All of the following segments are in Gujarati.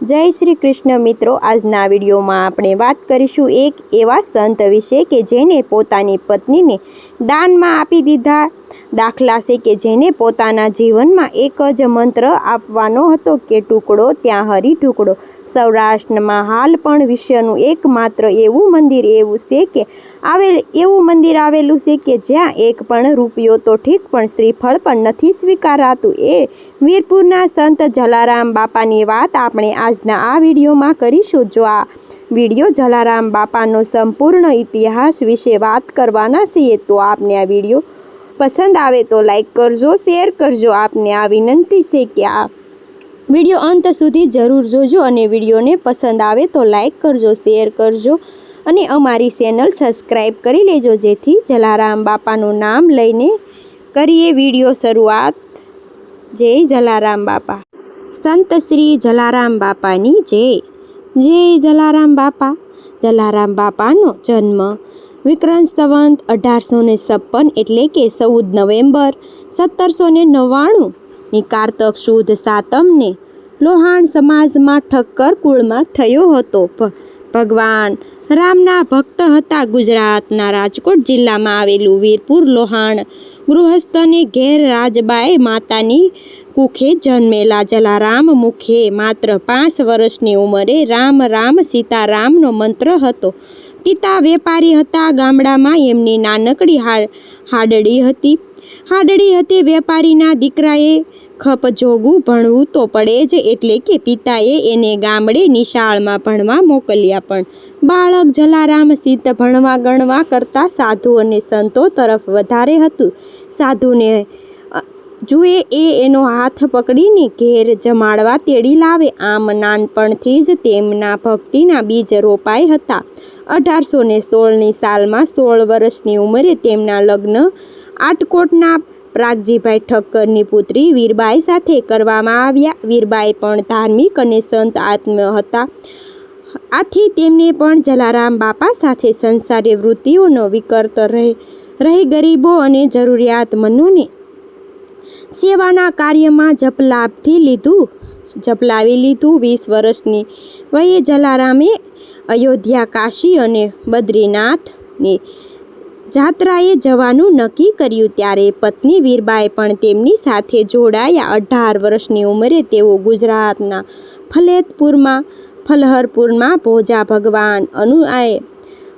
जय श्री कृष्ण मित्रों, आजना विडियो में आपणे बात करीशुं एक एवा संत विषे के जेने पोतानी पत्नी ने दान में आपी दीधा। दाखला से के जेने पोताना जीवन में एक ज मंत्र आपवानो हतो के टुकड़ो त्यां हरी टुकड़ो। सौराष्ट्र में हाल पण विश्वनुं एकमात्र एवुं मंदिर एवुं छे के आवेलुं छे के ज्यां एक पण रूपियो तो ठीक पण श्रीफळ पण नथी स्वीकारातुं। ए वीरपुरना संत जलाराम बापानी वात आपणे आजना आ विडियो में करीशुं। जो आ विडियो जलाराम बापानो संपूर्ण इतिहास विषे बात करवाना छीए तो आपने आ विडियो पसंद आवे तो लाइक करजो, शेर करजो। आपने आ विनंती है कि आ विडियो अंत सुधी जरूर जोजो अने विडियो ने पसंद आवे तो लाइक करजो, शेर करजो अने अमारी चेनल सब्सक्राइब करी लेजो, जेथी जलाराम बापानु नाम लईने करीए विडियो शरूआत। जय जलाराम बापा। संत श्री जलाराम बापानी जय। जय जलाराम बापा। जलाराम बापानो जन्म विक्रम संवत 1856 एटले के 14 नवेम्बर 1799 ની કારતક સુદ સાતમને લોહાણ સમાજમાં ઠક્કર કુળમાં થયો હતો। ભગવાન રામના ભક્ત હતા। ગુજરાતના રાજકોટ જિલ્લામાં આવેલું વીરપુર લોહાણ ગૃહસ્થને ઘેર રાજબાઈ માતાની કુખે જન્મેલા જલારામ મુખે માત્ર 5 વર્ષની ઉંમરે રામ રામ સીતારામનો મંત્ર હતો। પિતા વેપારી હતા। ગામડામાં એમની નાનકડી હાડડી હતી। વેપારીના દીકરાએ ખપ જોગું ભણવું તો પડે જ, એટલે કે પિતાએ એને ગામડે નિશાળમાં ભણવા મોકલ્યા। પણ બાળક જલારામ સિદ્ધ ભણવા ગણવા કરતાં સાધુ અને સંતો તરફ વધારે હતું। સાધુને જુએ એનો હાથ પકડીને ઘેર જમાડવા તેડી લાવે। આમ નાનપણથી જ તેમના ભક્તિના બીજ રોપાઈ હતા। 1816ની સાલમાં 16 વર્ષની ઉંમરે તેમના લગ્ન આટકોટના પ્રાગજીભાઈ ઠક્કરની પુત્રી વીરબાઈ સાથે કરવામાં આવ્યા। વીરબાઈ પણ ધાર્મિક અને સંત આત્મ હતા। આથી તેમને પણ જલારામ બાપા સાથે સંસારી વૃત્તિઓનો વિકર્ત રહી ગરીબો અને જરૂરિયાતમંદોને સેવાના કાર્યમાં ઝપલાવી લીધું। 20 વર્ષની વયે જલારામે અયોધ્યા, કાશી અને બદ્રીનાથની જાત્રાએ જવાનું નક્કી કર્યું। ત્યારે પત્ની વીરબાઈ પણ તેમની સાથે જોડાયા। 18 વર્ષની ઉંમરે તેઓ ગુજરાતના ફલહરપુરમાં ભોજા ભગવાન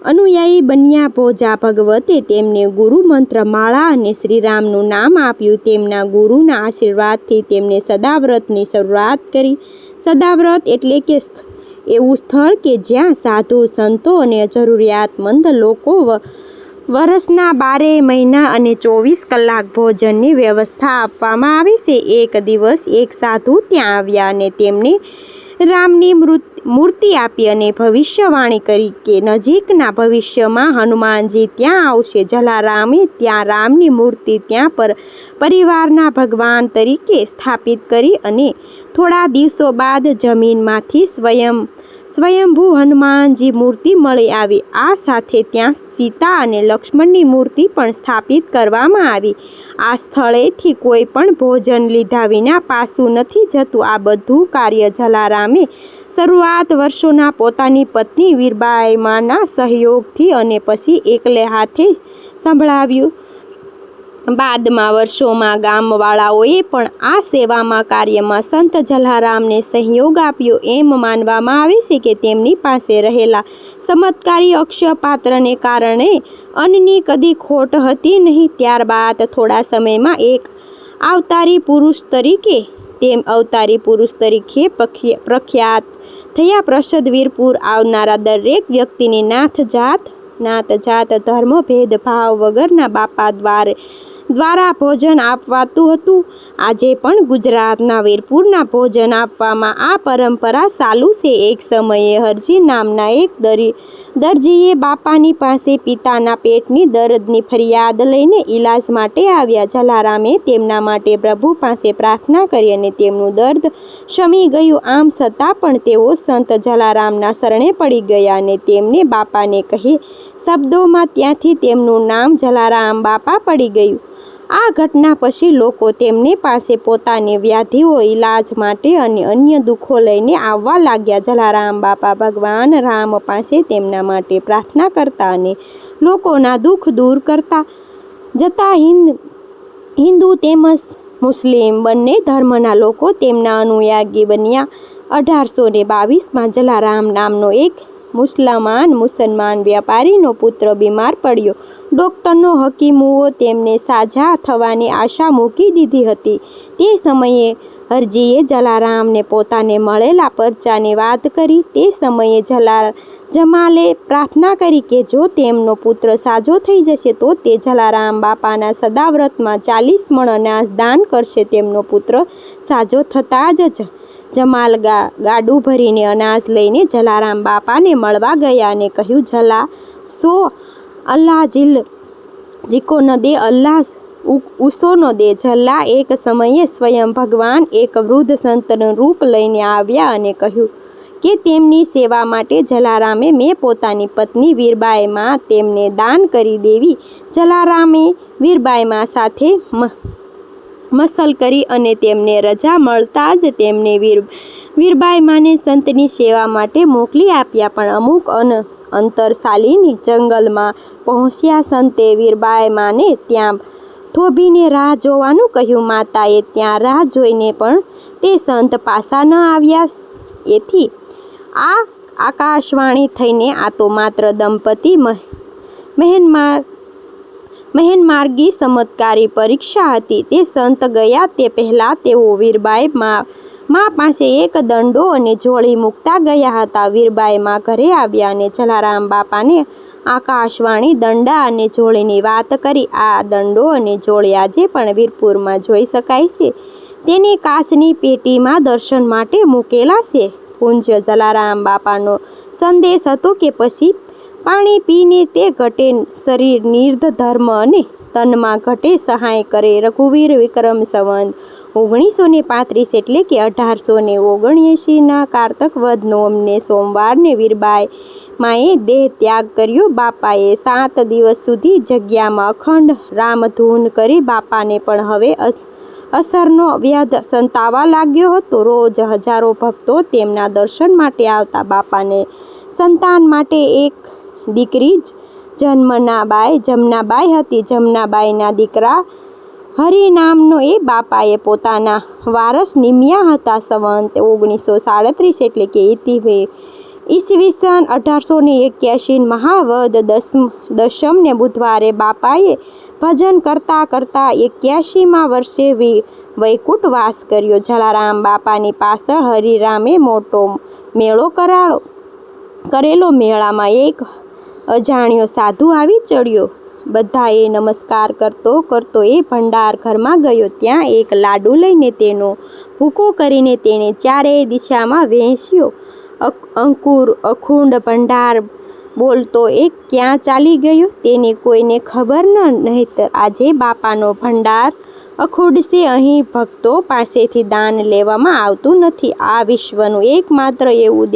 અનુયાયી બન્યા। ભોજા ભગવતે તેમને ગુરુ મંત્ર માળા અને શ્રીરામનું નામ આપ્યું। તેમના ગુરુના આશીર્વાદથી તેમણે સદાવ્રતની શરૂઆત કરી। સદાવ્રત એટલે કે એવું સ્થળ કે જ્યાં સાધુ સંતો અને જરૂરિયાતમંદ લોકો વર્ષના 12 મહિના અને 24 કલાક ભોજનની વ્યવસ્થા આપવામાં આવે છે। એક દિવસ એક સાધુ ત્યાં આવ્યા અને તેમને રામની મૂર્તિ આપી અને ભવિષ્યવાણી કરી કે નજીકના ભવિષ્યમાં હનુમાનજી ત્યાં આવશે। જલારામે ત્યાં રામની મૂર્તિ ત્યાં પરિવારના ભગવાન તરીકે સ્થાપિત કરી અને થોડા દિવસો બાદ જમીનમાંથી સ્વયંભૂ હનુમાનજી મૂર્તિ મળી આવી। આ સાથે ત્યાં સીતા અને લક્ષ્મણની મૂર્તિ પણ સ્થાપિત કરવામાં આવી। આ સ્થળેથી કોઈ પણ ભોજન લીધા વિના પાછું નથી જતું। આ બધું કાર્ય જલારામે શરૂઆત વર્ષોના પોતાની પત્ની વીરબાઈમાના સહયોગથી અને પછી એકલે હાથે સંભળાવ્યું। બાદમાં વર્ષોમાં ગામવાળાઓએ પણ આ સેવામાં કાર્યમાં સંત જલારામને સહયોગ આપ્યો। એમ માનવામાં આવે છે કે તેમની પાસે રહેલા ચમત્કારી અક્ષય પાત્રને કારણે અન્નની કદી ખોટ હતી નહીં। ત્યારબાદ થોડા સમયમાં એક અવતારી પુરુષ તરીકે પ્રખ્યાત થયા। પ્રસિદ્ધ વીરપુર આવનારા દરેક વ્યક્તિને નાત જાત ધર્મ ભેદભાવ વગરના બાપા દ્વારા ભોજન આપવાતું હતું। આજે પણ ગુજરાતના વીરપુરના ભોજન આપવામાં આ પરંપરા ચાલુ છે। એક સમયે હરજી નામના એક દરજીએ બાપાની પાસે પિતાના પેટની દર્દની ફરિયાદ લઈને ઈલાજ માટે આવ્યા। જલારામે તેમના માટે પ્રભુ પાસે પ્રાર્થના કરી અને તેમનું દર્દ શમી ગયું। આમ છતાં પણ તેઓ સંત જલારામના શરણે પડી ગયા અને તેમને બાપાને કહે શબ્દોમાં ત્યાંથી તેમનું નામ જલારામ બાપા પડી ગયું। આ ઘટના પછી લોકો તેમની પાસે પોતાની વ્યાધિઓ ઈલાજ માટે અને અન્ય દુઃખો લઈને આવવા લાગ્યા. જલારામ બાપા ભગવાન રામ પાસે તેમના માટે પ્રાર્થના કરતા અને લોકોના દુઃખ દૂર કરતા જતા. હિન્દુ તેમજ મુસ્લિમ બંને ધર્મના લોકો તેમના અનુયાયી બન્યા. 1822માં જલારામ નામનો એક મુસલમાન વ્યાપારીનો પુત્ર બીમાર પડ્યો. ડૉક્ટરો હકીમોએ તેમને સાજા થવાની આશા મૂકી દીધી હતી. તે સમયે હરજીએ જલારામને પોતાને મળેલા પરચાની વાત કરી. તે સમયે જમાલે પ્રાર્થના કરી કે જો તેમનો પુત્ર સાજો થઈ જશે તો તે જલારામ બાપાના સદાવ્રતમાં 40 મણ અનાજ દાન કરશે. તેમનો પુત્ર સાજો થતાં જ જમાલ ગાડું ભરીને અનાજ લઈને જલારામ બાપાને મળવા ગયા અને કહ્યું, જલા સો અલ્લાહ જીકો ન દે, અલ્લાહ ઉસો ન દે. જલા એક સમયે સ્વયં ભગવાન એક વૃદ્ધ સંતનું રૂપ લઈને આવ્યા અને કહ્યું કે તેમની સેવા માટે જલારામે મેં પોતાની પત્ની વીરબાઈમાં તેમને દાન કરી દેવી. જલારામે વીરબાઈમાં સાથે મસલ કરી અને તેમને રજા મળતા જ તેમને વીરબાઈમાને સંતની સેવા માટે મોકલી આપ્યા. પણ અમુક અંતરસાલીની જંગલમાં પહોંચ્યા. સંતે વીરબાઈમાને ત્યાં થોભીને રાહ જોવાનું કહ્યું. માતાએ ત્યાં રાહ જોઈને પણ તે સંત પાછા ન આવ્યા. એથી આ આકાશવાણી થઈને આ તો માત્ર દંપતી મહેનમાર્ગી ચમત્કારી પરીક્ષા હતી. તે સંત ગયા તે પહેલાં તેઓ વીરબાઈ મા પાસે એક દંડો અને જોળી મૂકતા ગયા હતા. વીરબાઈ મા ઘરે આવ્યા અને જલારામ બાપાને આકાશવાણી દંડા અને જોળીની વાત કરી. આ દંડો અને જોળી આજે પણ વીરપુરમાં જોઈ શકાય છે. તેને કાચની પેટીમાં દર્શન માટે મૂકેલા છે. પૂજ્ય જલારામ બાપાનો સંદેશ હતો કે પછી પાણી પીને તે ઘટે શરીર નિર્ધર્મ અને તનમાં ઘટે સહાય કરે. રઘુવીર વિક્રમ સંવત 1935 એટલે કે 1879ના કારતક વદ નોમને સોમવારને વીરબાઈ માએ દેહ ત્યાગ કર્યો. બાપાએ 7 દિવસ સુધી જગ્યામાં અખંડ રામધૂન કરી. બાપાને પણ હવે અસરનો વ્યાધ સંતાવા લાગ્યો હતો. રોજ હજારો ભક્તો તેમના દર્શન માટે આવતા. બાપાને સંતાન માટે એક દીકરી જમનાબાઈ હતી. જમનાબાઈના દીકરા હરિ નામનો એ બાપાએ પોતાના વારસ નિમ્યા હતા. સંવત 1937 એટલે કે ઈસવીસન 1881 મહાવદ દશમને બુધવારે બાપાએ ભજન કરતાં 81મા વર્ષે વૈકુંઠ વાસ કર્યો. જલારામ બાપાની પાછળ હરિરામે મોટો મેળો કરેલો. મેળામાં એક અજાણ્યો સાધુ આવી ચડ્યો. બધાએ નમસ્કાર કરતો એ ભંડાર ઘરમાં ગયો. ત્યાં એક લાડુ લઈને તેનો ભૂકો કરીને તેને ચારેય દિશામાં વહેંચ્યો. અખંડ ભંડાર બોલતો એ ક્યાં ચાલી ગયો તેને કોઈને ખબર નહીતર આજે બાપાનો ભંડાર અખૂડશે. અહીં ભક્તો પાસેથી દાન લેવામાં આવતું નથી. આ વિશ્વનું એકમાત્ર એવું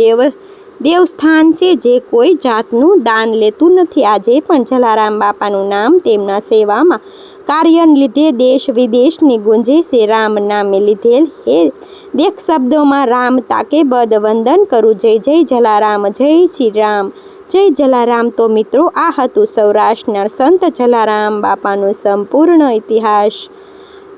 દેવસ્થાન છે જે કોઈ જાતનું દાન લેતું નથી. આજે પણ જલારામ બાપાનું નામ તેમના સેવામાં કાર્યને લીધે દેશ વિદેશની ગુંજે છે. રામ નામે લીધેલ હે દેખ શબ્દોમાં રામ તાકે બદ વંદન કરું. જય જય જલારામ, જય શ્રી રામ, જય જલારામ. તો મિત્રો, આ હતું સૌરાષ્ટ્રના સંત જલારામ બાપાનો સંપૂર્ણ ઇતિહાસ.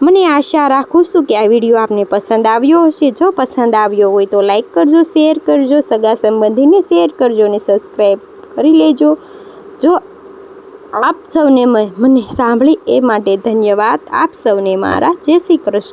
મને આશા રાખું છું કે આ વિડીયો આપને પસંદ આવ્યો હશે. જો પસંદ આવ્યો હોય તો લાઈક કરજો, શેર કરજો, સગા સંબંધીને શેર કરજો અને સબસ્ક્રાઈબ કરી લેજો. જો આપ સૌને મને સાંભળી એ માટે ધન્યવાદ. આપ સૌને મારા જય શ્રી કૃષ્ણ.